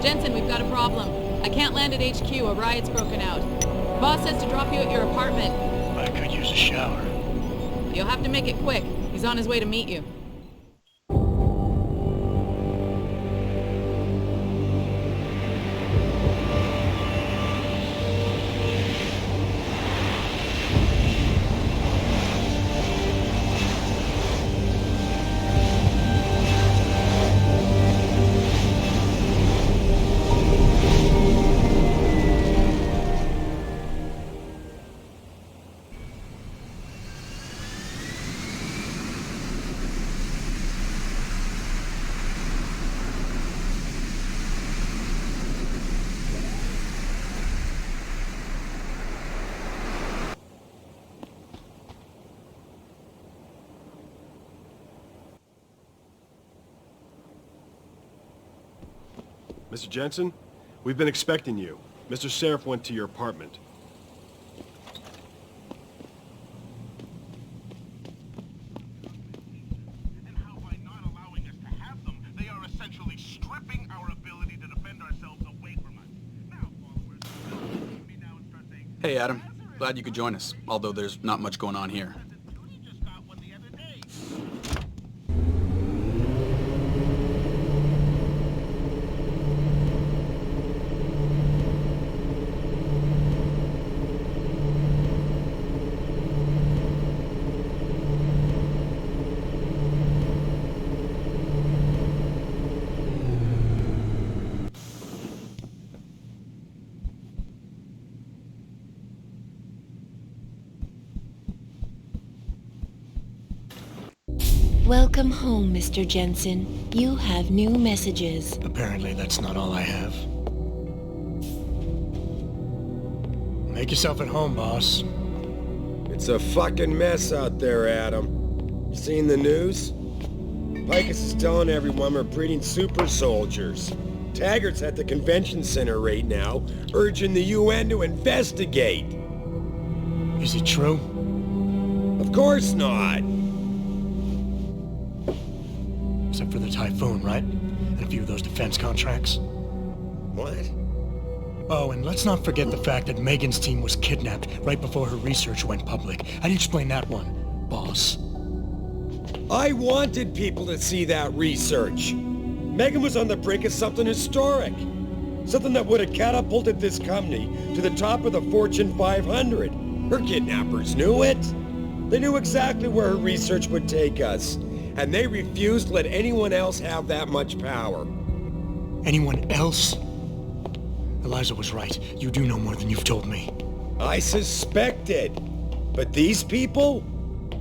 Jensen, we've got a problem. I can't land at HQ. A riot's broken out. Boss says to drop you at your apartment. I could use a shower. You'll have to make it quick. He's on his way to meet you. Mr. Jensen, we've been expecting you. Mr. Sarif went to your apartment. And how by not allowing us to have them, they are essentially stripping our ability to defend ourselves away from us. Now, followers, don't me now and start saying, Hey, Adam. Glad you could join us, although there's not much going on here. Tootie just got one the other day. Welcome home, Mr. Jensen. You have new messages. Apparently that's not all I have. Make yourself at home, boss. It's a fucking mess out there, Adam. You seen the news? Picus is telling everyone we're breeding super soldiers. Taggart's at the convention center right now, urging the UN to investigate. Is it true? Of course not. Except for the Typhoon, right? And a few of those defense contracts. What? Oh, and let's not forget the fact that Megan's team was kidnapped right before her research went public. How do you explain that one, boss? I wanted people to see that research. Megan was on the brink of something historic. Something that would have catapulted this company to the top of the Fortune 500. Her kidnappers knew it. They knew exactly where her research would take us. And they refused to let anyone else have that much power. Anyone else? Eliza was right. You do know more than you've told me. I suspected. But these people?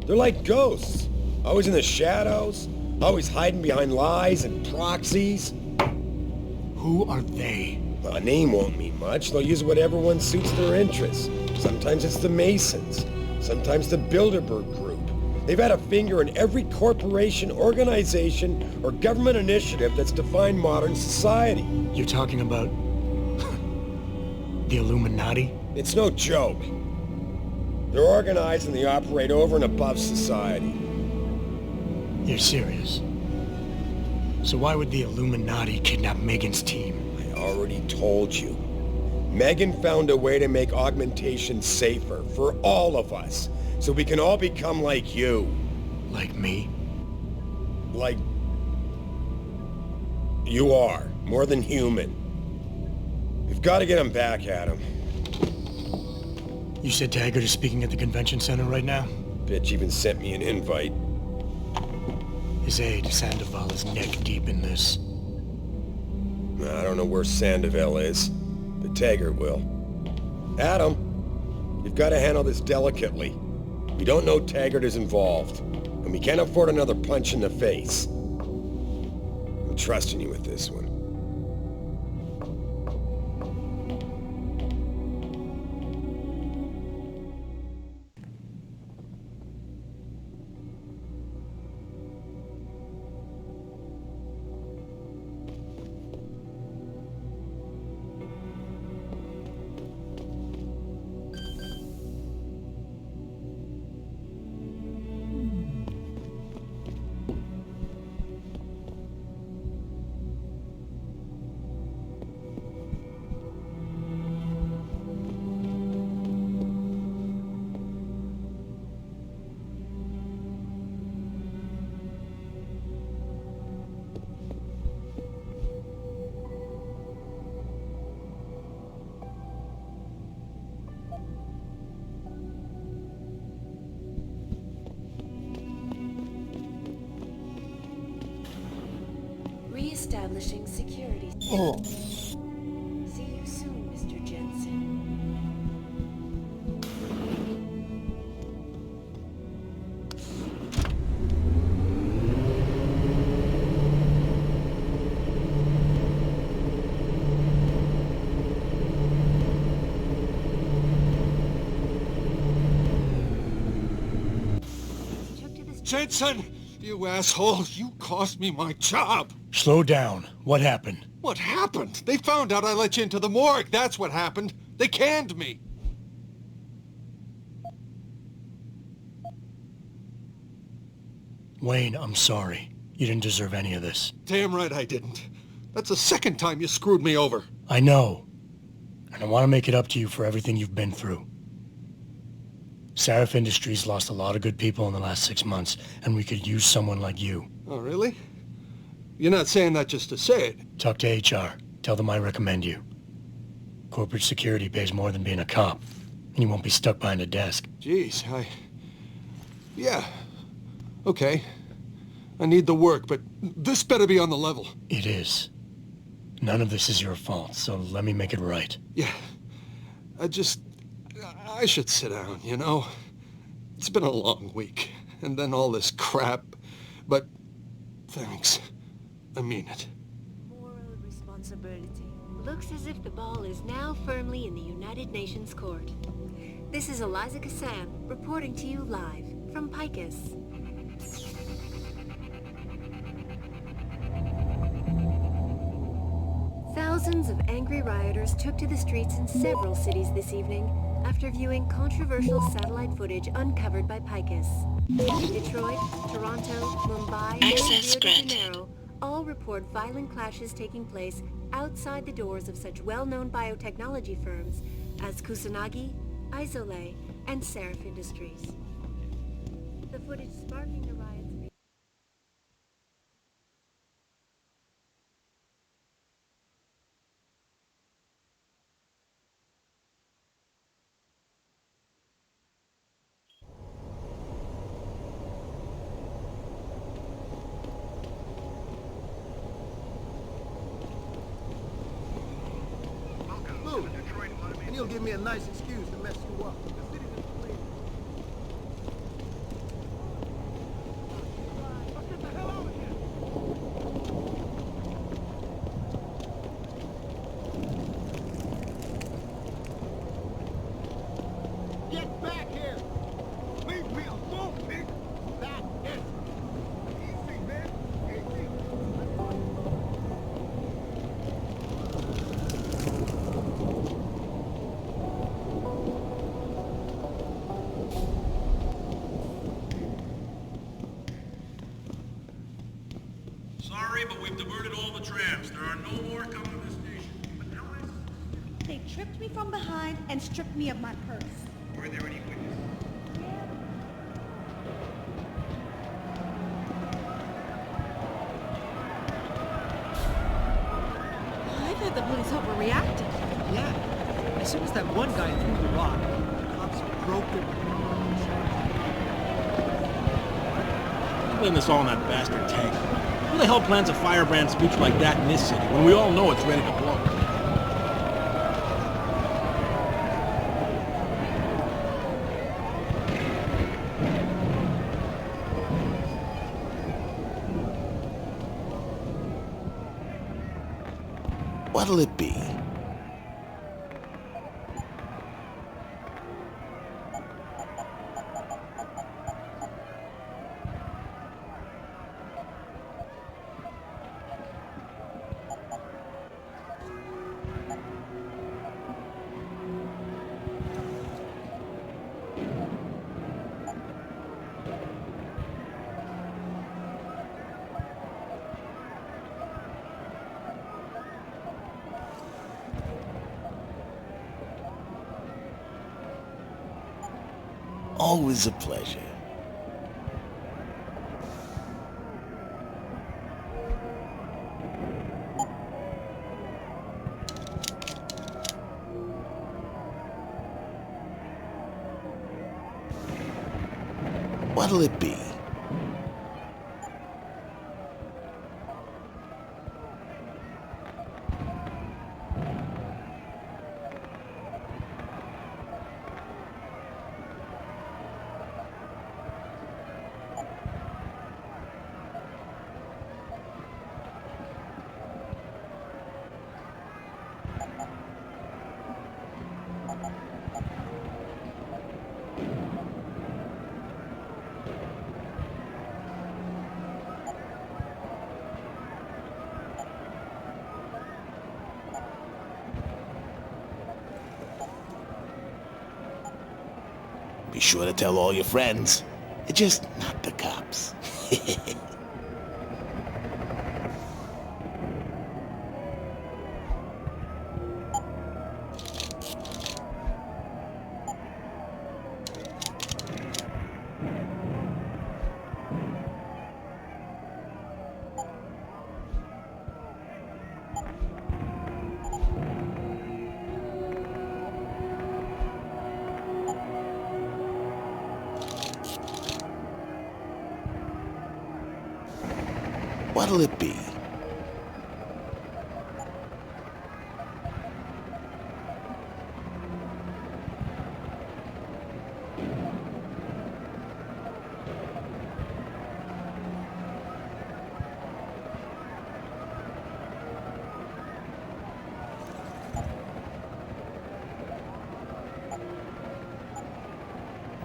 They're like ghosts. Always in the shadows. Always hiding behind lies and proxies. Who are they? Well, a name won't mean much. They'll use whatever one suits their interests. Sometimes it's the Masons. Sometimes the Bilderberg Group. They've had a finger in every corporation, organization, or government initiative that's defined modern society. You're talking about... the Illuminati? It's no joke. They're organized and they operate over and above society. You're serious? So why would the Illuminati kidnap Megan's team? I already told you. Megan found a way to make augmentation safer for all of us. So we can all become like you. Like me? Like... you are. More than human. We've got to get him back, Adam. You said Taggart is speaking at the convention center right now? Bitch even sent me an invite. His aide, Sandoval, is neck deep in this. I don't know where Sandoval is, but Taggart will. Adam, you've got to handle this delicately. We don't know Taggart is involved, and we can't afford another punch in the face. I'm trusting you with this one. Establishing security. Oh. See you soon, Mr. Jensen. Jensen! You asshole! You cost me my job! Slow down. What happened? What happened? They found out I let you into the morgue. That's what happened. They canned me. Wayne, I'm sorry. You didn't deserve any of this. Damn right I didn't. That's the second time you screwed me over. I know. And I want to make it up to you for everything you've been through. Sarif Industries lost a lot of good people in the last 6 months, and we could use someone like you. Oh, really? You're not saying that just to say it. Talk to HR. Tell them I recommend you. Corporate security pays more than being a cop, and you won't be stuck behind a desk. Jeez, yeah. Okay. I need the work, but this better be on the level. It is. None of this is your fault, so let me make it right. Yeah. I should sit down, you know? It's been a long week, and then all this crap, but thanks. I mean it. Moral responsibility. Looks as if the ball is now firmly in the United Nations court. This is Eliza Kassan, reporting to you live from Picus. Thousands of angry rioters took to the streets in several cities this evening after viewing controversial satellite footage uncovered by Picus. Detroit, Toronto, Mumbai, Access and Rio de granted. Janeiro all report violent clashes taking place outside the doors of such well-known biotechnology firms as Kusanagi, Isole, and Sarif Industries. The footage sparking the riots. Move, and you'll give me a nice excuse to mess you up. Let's get the hell out of here! Get back here! Leave me alone, Nick! That is... Easy, man! Easy! Sorry, but we've diverted all the trams. There are no more coming to this station. But now They tripped me from behind and stripped me of my purse. were there any witnesses? I thought the police overreacted. Yeah. As soon as that one guy threw the rock, the cops broke their... Blame this all on that bastard tank. Who the hell plans a firebrand speech like that in this city when we all know it's ready to blow? What'll it be? Always a pleasure. What'll it be? Be sure to tell all your friends. Just not the cops. What'll it be?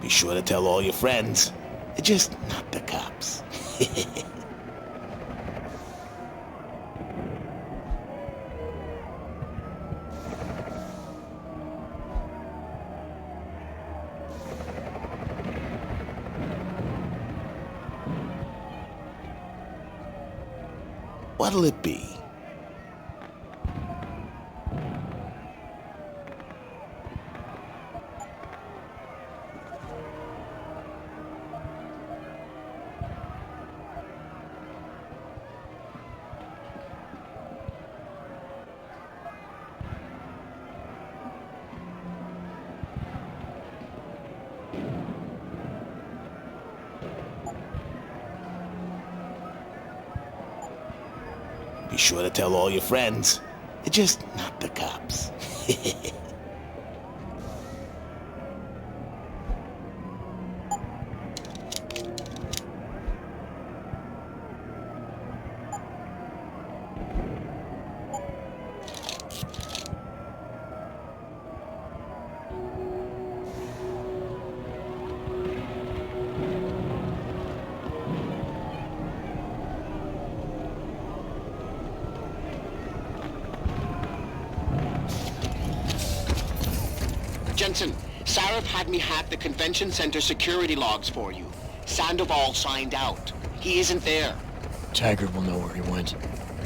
Be sure to tell all your friends. Just not the cops. What'll it be? Be sure to tell all your friends. Just not the cops. Jensen, Sarif had me hack the convention center security logs for you. Sandoval signed out. He isn't there. Taggart will know where he went.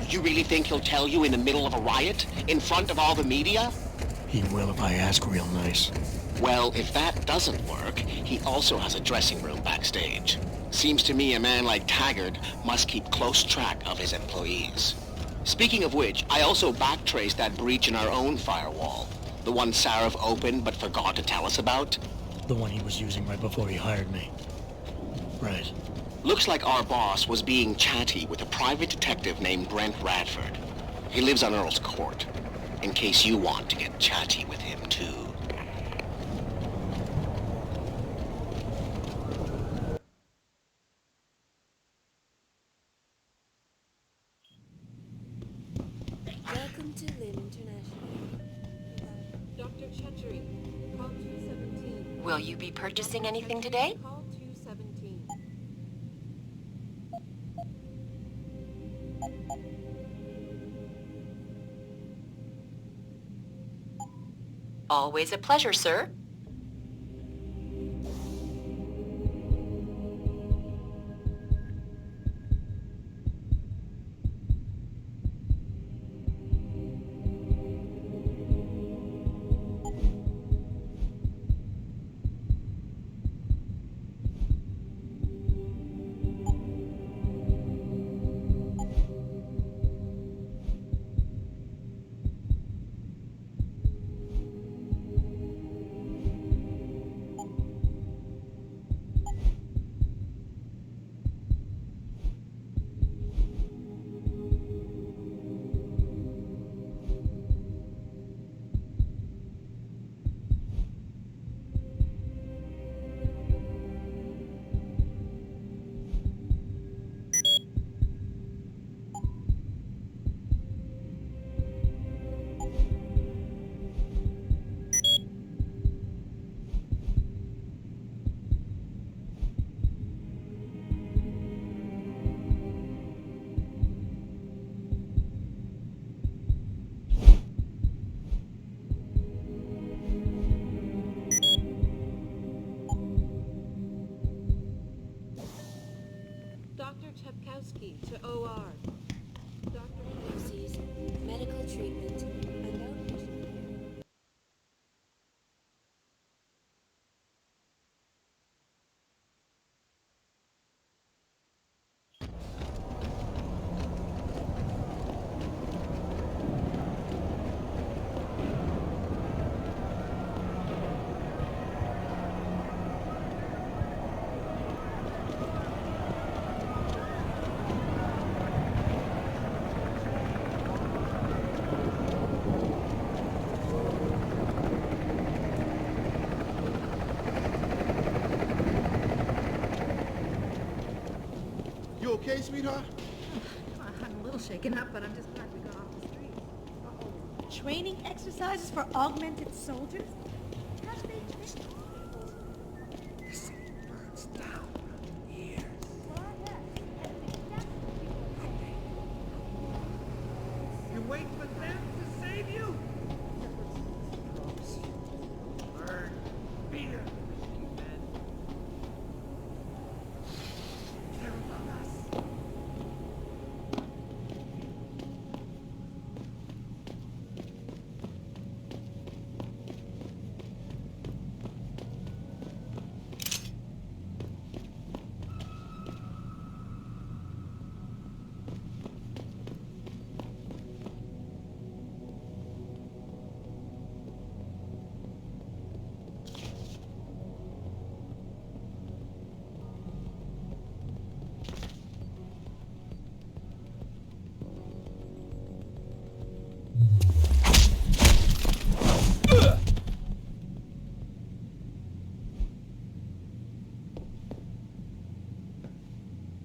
You really think he'll tell you in the middle of a riot? In front of all the media? He will if I ask real nice. Well, if that doesn't work, he also has a dressing room backstage. Seems to me a man like Taggart must keep close track of his employees. Speaking of which, I also backtraced that breach in our own firewall. The one Sarif opened but forgot to tell us about? The one he was using right before he hired me. Right. Looks like our boss was being chatty with a private detective named Brent Radford. He lives on Earl's Court, in case you want to get chatty with him too. Welcome to Lynn International. Dr. Chetchery, call 217. Will you be purchasing anything today? Call 217. Always a pleasure, sir. okay, sweetheart? I'm a little shaken up, but I'm just glad we got off the street. Uh-oh. Training exercises for augmented soldiers? Have they The city burns down here. You wait for them to save you? Burn fear, machine men. They're among us.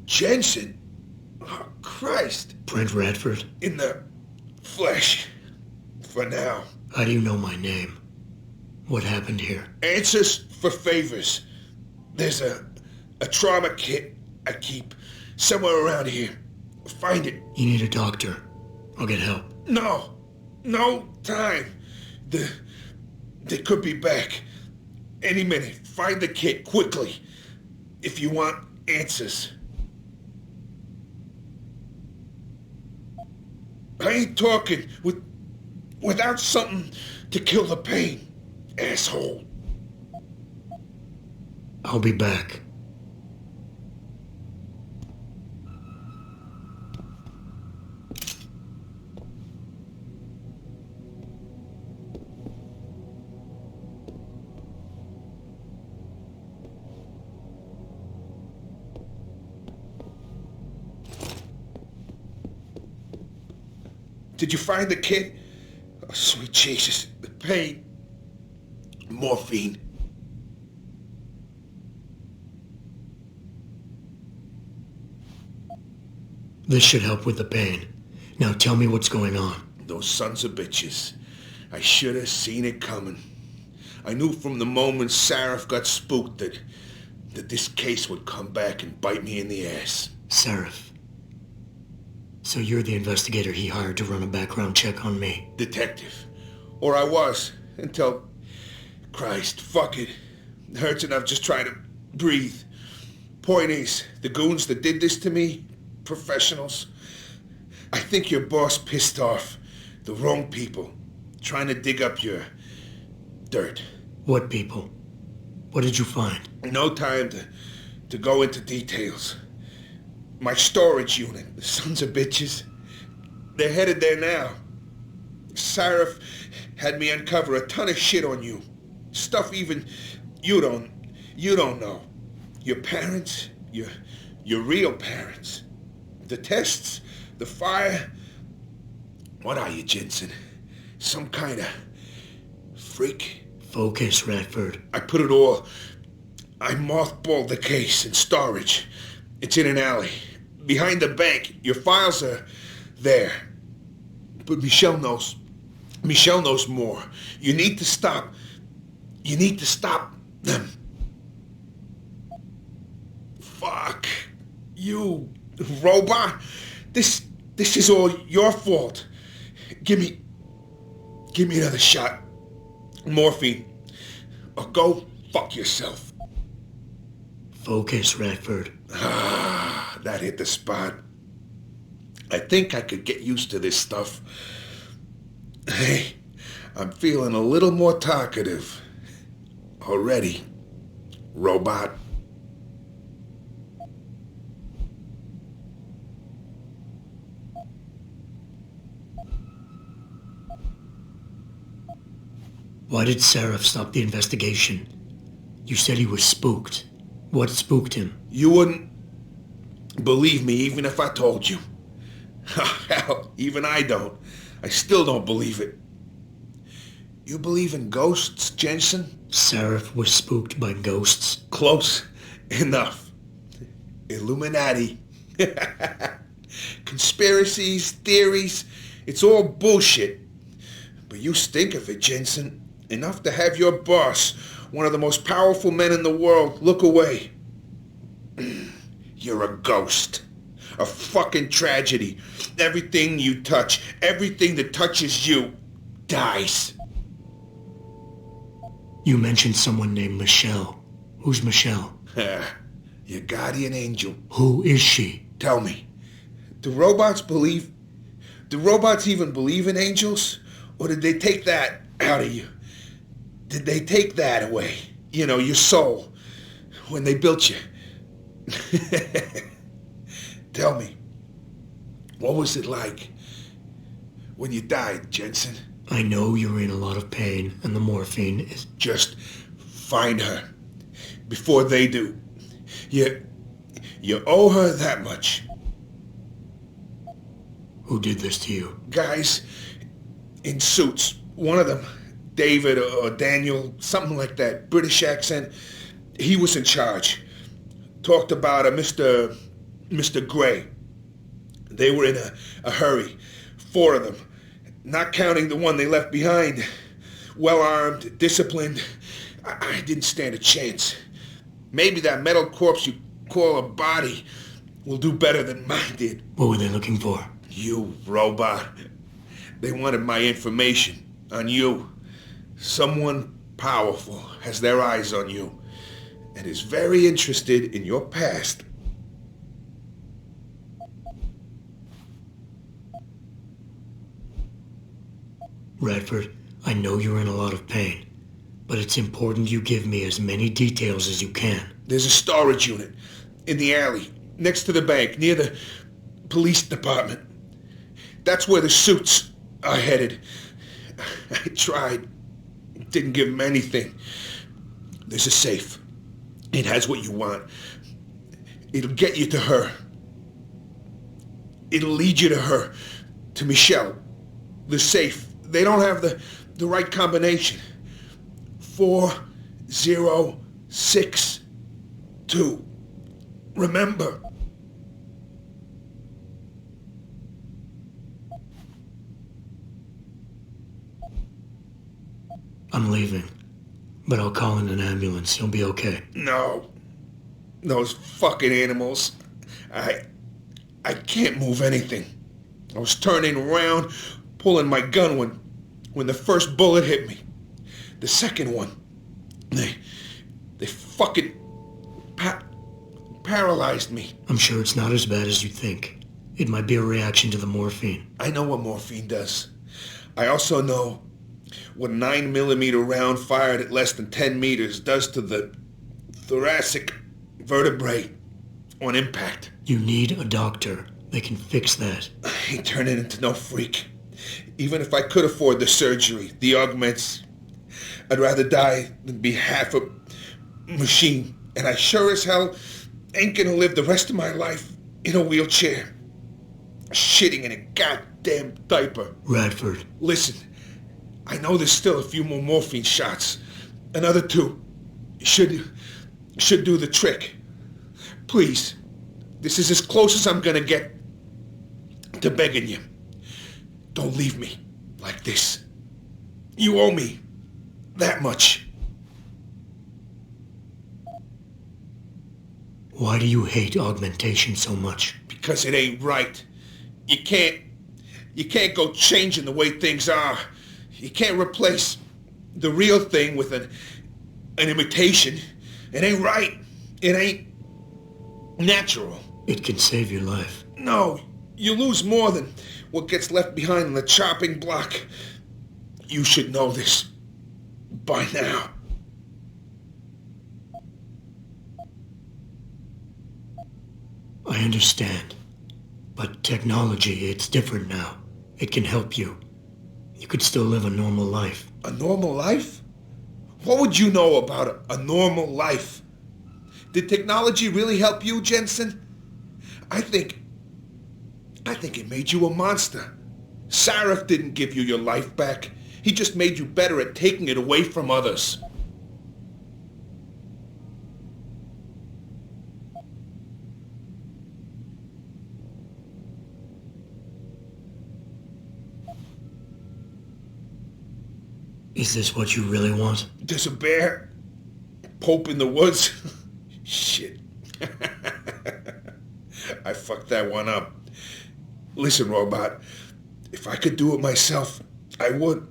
Jensen? Oh, Christ. Brent Radford? In the flesh. For now. How do you know my name? What happened here? Answers for favors. There's a trauma kit I keep somewhere around here. Find it. You need a doctor. I'll get help. No. No time. They could be back. Any minute. Find the kit quickly. If you want answers. I ain't talking without something to kill the pain, asshole. I'll be back. Did you find the kid? Oh, sweet Jesus. The pain. Morphine. This should help with the pain. Now tell me what's going on. Those sons of bitches. I should have seen it coming. I knew from the moment Sarif got spooked that this case would come back and bite me in the ass. Sarif. So you're the investigator he hired to run a background check on me? Detective. Or I was, until... Christ, fuck it. It hurts enough just trying to breathe. Point is, the goons that did this to me, professionals. I think your boss pissed off the wrong people, trying to dig up your dirt. What people? What did you find? No time to go into details. My storage unit, the sons of bitches. They're headed there now. Sarif had me uncover a ton of shit on you. Stuff even you don't know. Your parents, your real parents. The tests, the fire. What are you, Jensen? Some kind of freak? Focus, Radford. I mothballed the case in storage. It's in an alley. Behind the bank. Your files are there. But Michelle knows. Michelle knows more. You need to stop. You need to stop them. Fuck. You robot. This is all your fault. Give me another shot. Morphine. Or go fuck yourself. Focus, Radford. Ah, that hit the spot. I think I could get used to this stuff. Hey, I'm feeling a little more talkative. Already. Robot. Why did Sarif stop the investigation? You said he was spooked. What spooked him? You wouldn't believe me even if I told you. Hell, even I don't. I still don't believe it. You believe in ghosts, Jensen? Sarif was spooked by ghosts. Close enough. Illuminati. Conspiracies, theories, it's all bullshit. But you stink of it, Jensen. Enough to have your boss, one of the most powerful men in the world, look away. You're a ghost. A fucking tragedy. Everything you touch, everything that touches you, dies. You mentioned someone named Michelle. Who's Michelle? Your guardian angel. Who is she? Tell me, do robots even believe in angels? Or did they take that out of you? Did they take that away? You know, your soul, when they built you. Tell me, what was it like when you died, Jensen? I know you're in a lot of pain, and the morphine is... Just find her before they do. You owe her that much. Who did this to you? Guys in suits. One of them, David or Daniel, something like that, British accent. He was in charge. Talked about a Mr. Gray. They were in a hurry. 4 of them. Not counting the one they left behind. Well-armed, disciplined. I didn't stand a chance. Maybe that metal corpse you call a body will do better than mine did. What were they looking for? You robot. They wanted my information on you. Someone powerful has their eyes on you and is very interested in your past. Radford, I know you're in a lot of pain, but it's important you give me as many details as you can. There's a storage unit in the alley, next to the bank, near the police department. That's where the suits are headed. I tried. Didn't give them anything. There's a safe. It has what you want. It'll get you to her. It'll lead you to her. To Michelle. The safe. They don't have the right combination. 4062. Remember. I'm leaving, but I'll call in an ambulance. You'll be okay. No. Those fucking animals. I can't move anything. I was turning around, pulling my gun when the first bullet hit me. The second one, they fucking paralyzed me. I'm sure it's not as bad as you think. It might be a reaction to the morphine. I know what morphine does. I also know what a 9mm round fired at less than 10 meters does to the thoracic vertebrae on impact. You need a doctor. They can fix that. I ain't turning into no freak. Even if I could afford the surgery, the augments, I'd rather die than be half a machine. And I sure as hell ain't gonna live the rest of my life in a wheelchair, shitting in a goddamn diaper. Radford. Listen, I know there's still a few more morphine shots. Another 2 should do the trick. Please, this is as close as I'm gonna get to begging you. Don't leave me like this. You owe me that much. Why do you hate augmentation so much? Because it ain't right. You can't go changing the way things are. You can't replace the real thing with an imitation. It ain't right. It ain't natural. It can save your life. No, you lose more than what gets left behind on the chopping block. You should know this by now. I understand. But technology, it's different now. It can help you. You could still live a normal life. A normal life? What would you know about a normal life? Did technology really help you, Jensen? I think it made you a monster. Sarif didn't give you your life back. He just made you better at taking it away from others. Is this what you really want? There's a bear? Pope in the woods? Shit. I fucked that one up. Listen, Robot, if I could do it myself, I would.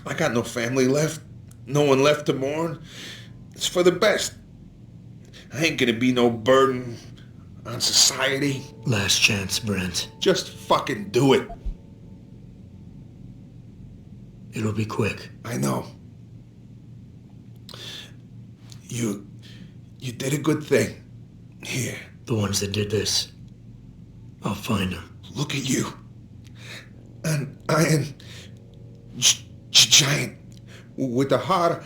I got no family left, no one left to mourn. It's for the best. I ain't gonna be no burden on society. Last chance, Brent. Just fucking do it. It'll be quick. I know. You did a good thing. Here. The ones that did this. I'll find them. Look at you. An iron giant with a heart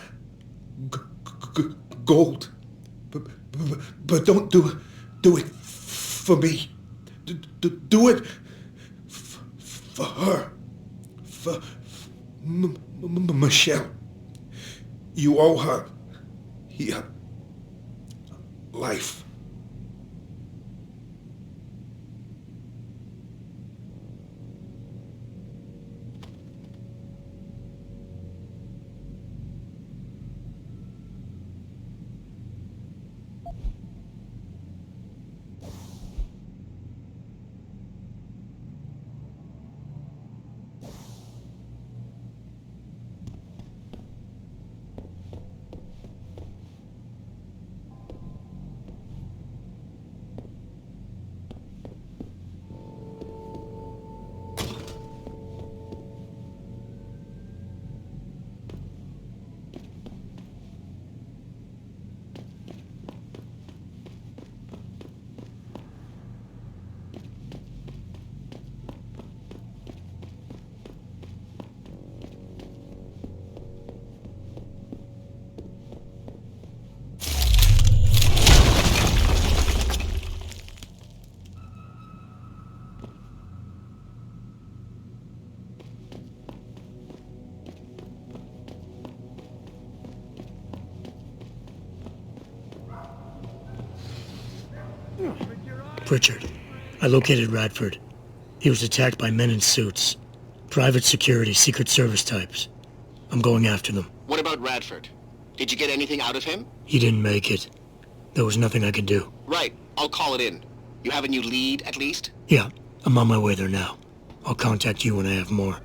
of gold. But don't do it for me. Do it for her. For Michelle. You owe her your life. Pritchard. I located Radford. He was attacked by men in suits. Private security, Secret Service types. I'm going after them. What about Radford? Did you get anything out of him? He didn't make it. There was nothing I could do. Right. I'll call it in. You have a new lead, at least? Yeah, I'm on my way there now. I'll contact you when I have more.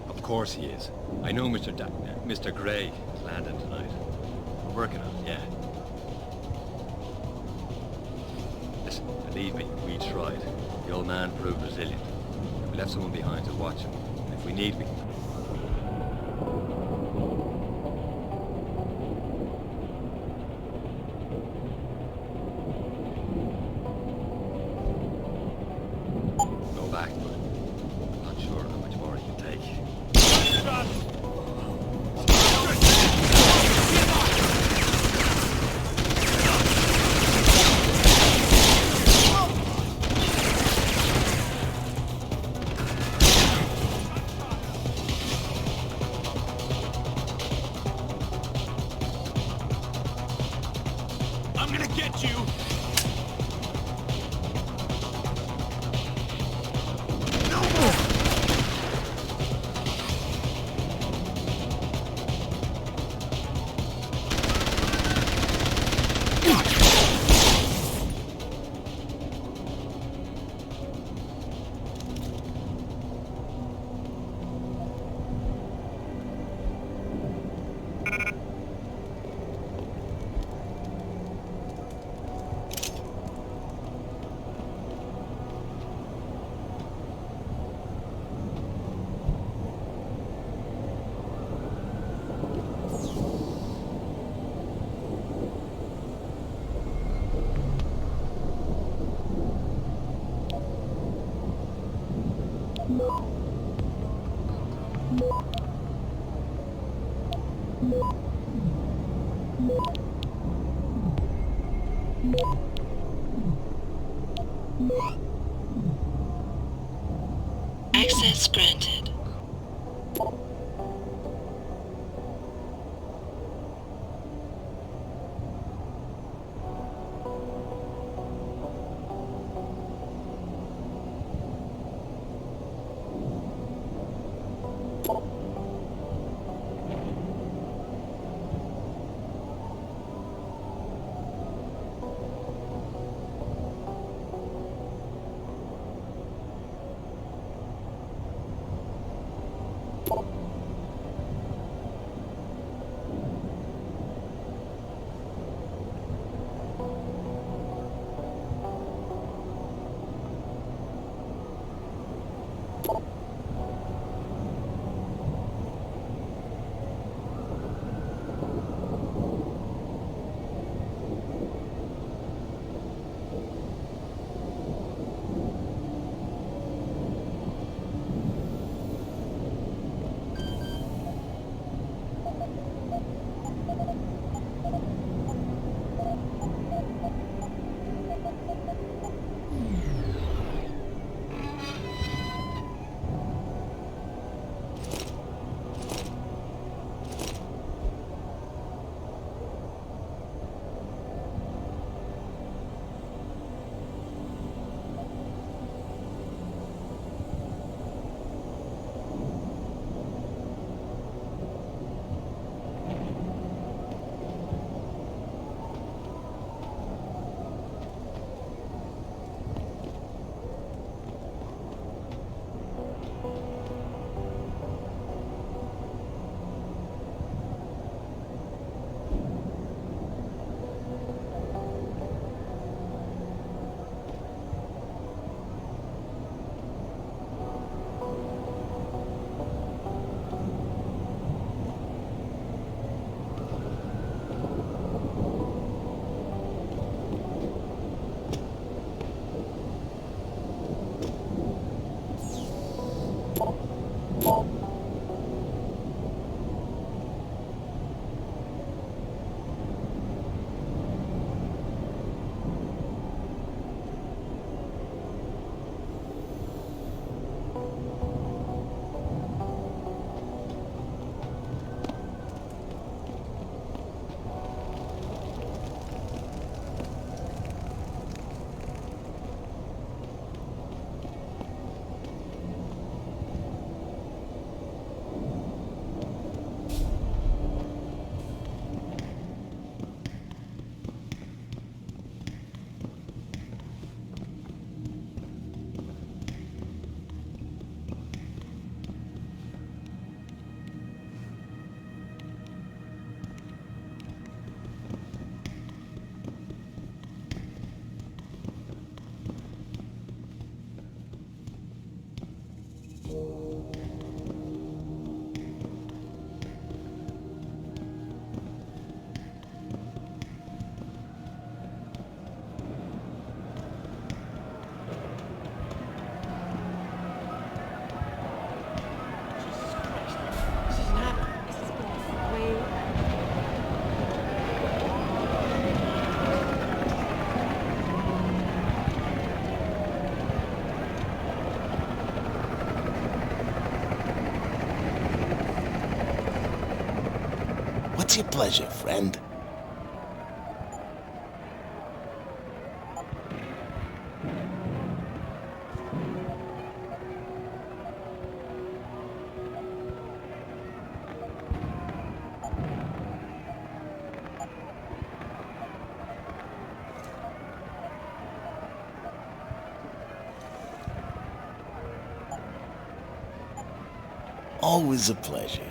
Of course he is. I know Mr. Gray is landing tonight. We're working on it, yeah. Listen, believe me, we tried. The old man proved resilient. We left someone behind to watch him. And if we need, we can... Go back, but I'm not sure how much more he can take. Access granted. What's your pleasure, friend? Always a pleasure.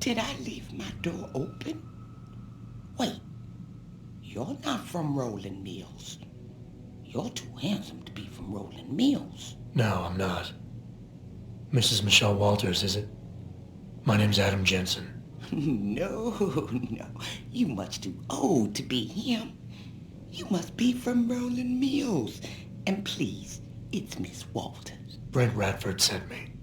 Did I leave my door open? Wait, you're not from Rolling Mills. You're too handsome to be from Rolling Mills. No, I'm not. Mrs. Michelle Walters, is it? My name's Adam Jensen. No. You much too old to be him. You must be from Rolling Mills. And please, it's Miss Walters. Brent Radford sent me.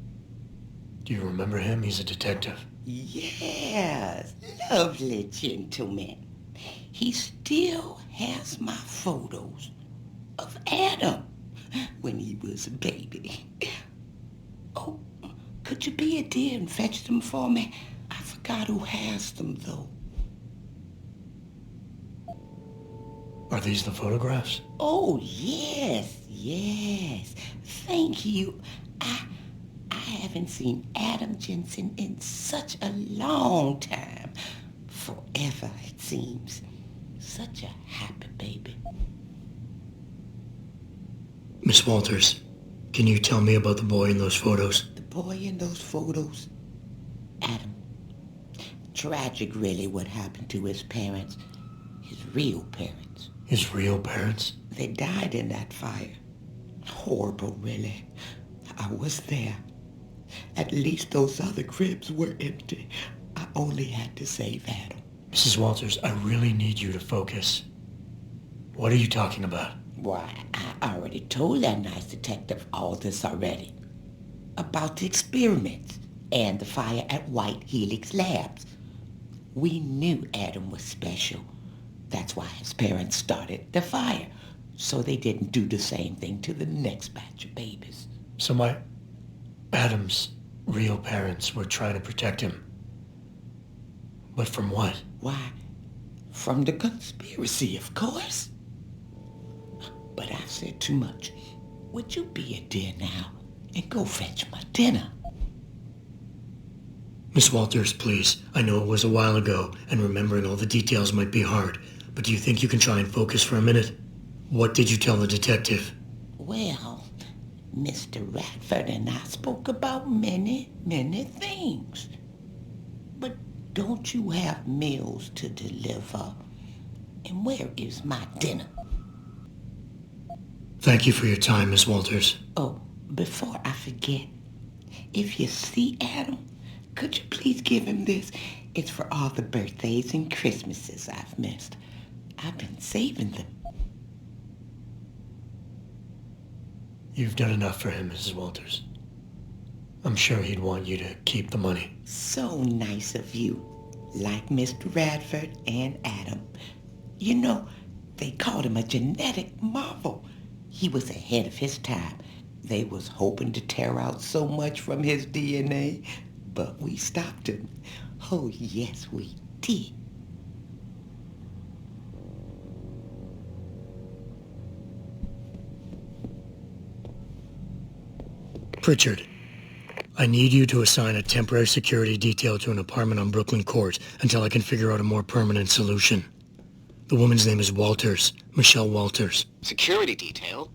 Do you remember him? He's a detective. Yes, lovely gentleman. He still has my photos of Adam when he was a baby. Oh, could you be a dear and fetch them for me? I forgot who has them, though. Are these the photographs? Oh, yes. Thank you. I haven't seen Adam Jensen in such a long time. Forever, it seems. Such a happy baby. Miss Walters, can you tell me about the boy in those photos? The boy in those photos? Adam. Tragic, really, what happened to his parents. His real parents. His real parents? They died in that fire. Horrible, really. I was there. At least those other cribs were empty. I only had to save Adam. Mrs. Walters, I really need you to focus. What are you talking about? Why, I already told that nice detective all this already. About the experiments and the fire at White Helix Labs. We knew Adam was special. That's why his parents started the fire, so they didn't do the same thing to the next batch of babies. So Adam's real parents were trying to protect him. But from what? Why, from the conspiracy, of course. But I said too much. Would you be a dear now and go fetch my dinner? Miss Walters, please. I know it was a while ago, and remembering all the details might be hard, but do you think you can try and focus for a minute? What did you tell the detective? Well, Mr. Radford and I spoke about many things. But don't you have meals to deliver? And where is my dinner? Thank you for your time, Miss Walters. Oh, before I forget, if you see Adam, could you please give him this? It's for all the birthdays and Christmases I've missed. I've been saving them. You've done enough for him, Mrs. Walters. I'm sure he'd want you to keep the money. So nice of you. Like Mr. Radford and Adam. You know, they called him a genetic marvel. He was ahead of his time. They was hoping to tear out so much from his DNA, but we stopped him. Oh, yes, we did. Pritchard, I need you to assign a temporary security detail to an apartment on Brooklyn Court until I can figure out a more permanent solution. The woman's name is Walters, Michelle Walters. Security detail?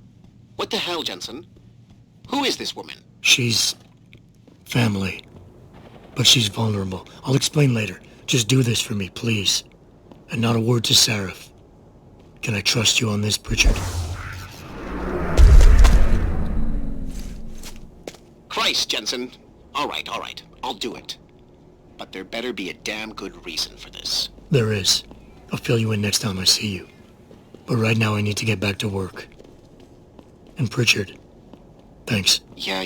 What the hell, Jensen? Who is this woman? She's family, but she's vulnerable. I'll explain later. Just do this for me, please. And not a word to Sarif. Can I trust you on this, Pritchard? Christ, Jensen. All right. I'll do it. But there better be a damn good reason for this. There is. I'll fill you in next time I see you. But right now I need to get back to work. And Pritchard, thanks. Yeah.